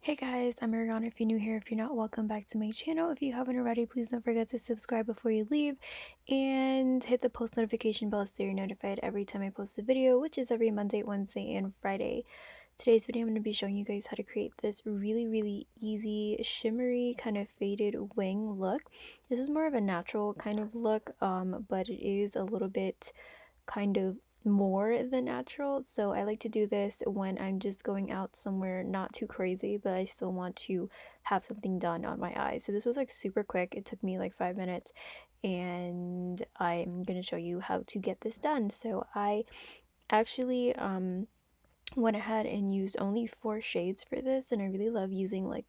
Hey guys, I'm Ariana. If you're new here, if you're not, welcome back to my channel. If you haven't already, please don't forget to subscribe before you leave and hit the post notification bell so you're notified every time I post a video, which is every Monday, Wednesday, and Friday. Today's video, I'm going to be showing you guys how to create this really easy, shimmery, kind of faded wing look. This is more of a natural kind of look, but it is a little bit kind of more than natural. So I like to do this when I'm just going out somewhere not too crazy, but I still want to have something done on my eyes. So this was like super quick. It took me like 5 minutes and I'm going to show you how to get this done. So I actually went ahead and used only 4 shades for this, and I really love using like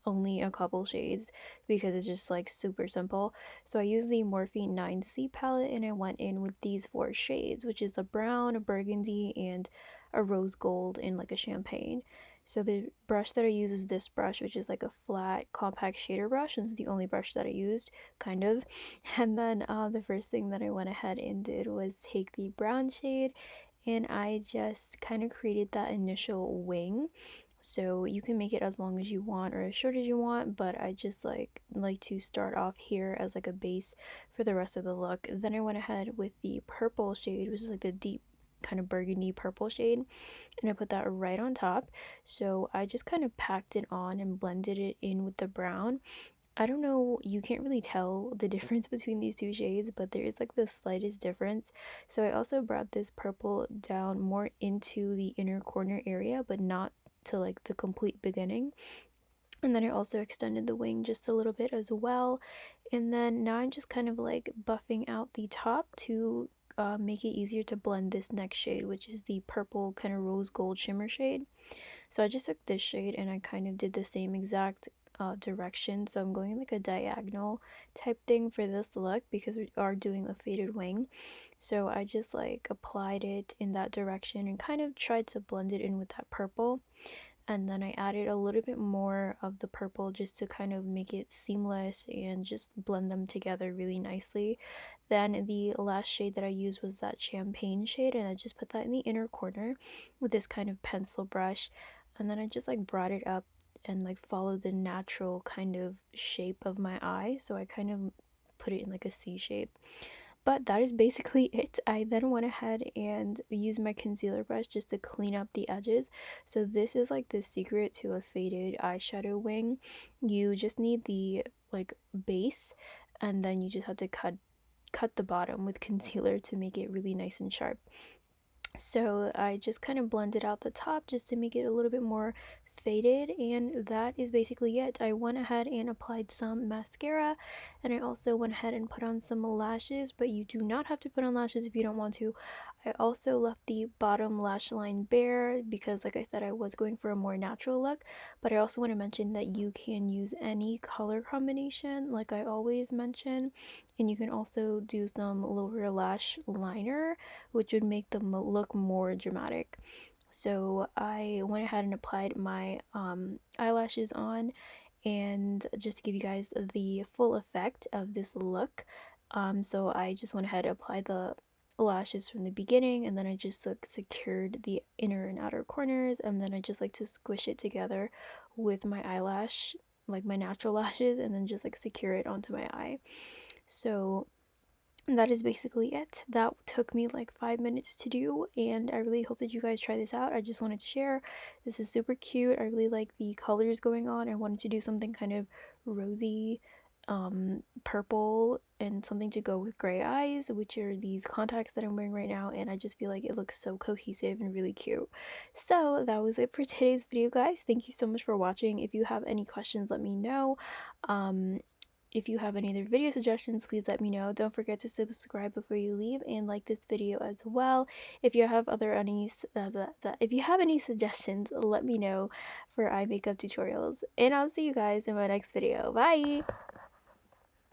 only a couple shades because it's just like super simple. So I used the Morphe 9C palette and I went in with these 4 shades, which is a brown, a burgundy, and a rose gold, and like a champagne. So the brush that I use is this brush, which is like a flat compact shader brush, and it's the only brush that I used, kind of. And then the first thing that I went ahead and did was take the brown shade and I just kind of created that initial wing. So you can make it as long as you want or as short as you want, but I just like to start off here as like a base for the rest of the look. Then I went ahead with the purple shade, which is like the deep kind of burgundy purple shade, and I put that right on top. So I just kind of packed it on and blended it in with the brown. I don't know, you can't really tell the difference between these 2 shades, but there is like the slightest difference. So I also brought this purple down more into the inner corner area, but not to like the complete beginning. And then I also extended the wing just a little bit as well. And then now I'm just kind of like buffing out the top to make it easier to blend this next shade, which is the purple kind of rose gold shimmer shade. So I just took this shade and I kind of did the same exact direction. So I'm going like a diagonal type thing for this look because we are doing a faded wing. So I just like applied it in that direction and kind of tried to blend it in with that purple. And then I added a little bit more of the purple just to kind of make it seamless and just blend them together really nicely. Then the last shade that I used was that champagne shade, and I just put that in the inner corner with this kind of pencil brush. And then I just like brought it up and like followed the natural kind of shape of my eye. So I kind of put it in like a C shape. But that is basically it. I then went ahead and used my concealer brush just to clean up the edges. So this is like the secret to a faded eyeshadow wing. You just need the like base, and then you just have to cut the bottom with concealer to make it really nice and sharp. So I just kind of blended out the top just to make it a little bit more faded, and that is basically it. I went ahead and applied some mascara, and I also went ahead and put on some lashes, but you do not have to put on lashes if you don't want to. I also left the bottom lash line bare because, like I said, I was going for a more natural look, but I also want to mention that you can use any color combination like I always mention, and you can also do some lower lash liner, which would make them look more dramatic. So I went ahead and applied my eyelashes on, and just to give you guys the full effect of this look, so I just went ahead and applied the lashes from the beginning, and then I just like secured the inner and outer corners, and then I just like to squish it together with my eyelash, like my natural lashes, and then just like secure it onto my eye. So that is basically it. That took me like 5 minutes to do, and I really hope that you guys try this out. I just wanted to share. This is super cute. I really like the colors going on. I wanted to do something kind of rosy, purple, and something to go with gray eyes, which are these contacts that I'm wearing right now, and I just feel like it looks so cohesive and really cute. So that was it for today's video, guys. Thank you so much for watching. If you have any questions, let me know. If you have any other video suggestions, please let me know. Don't forget to subscribe before you leave and like this video as well. If you have if you have any suggestions, let me know for eye makeup tutorials. And I'll see you guys in my next video. Bye!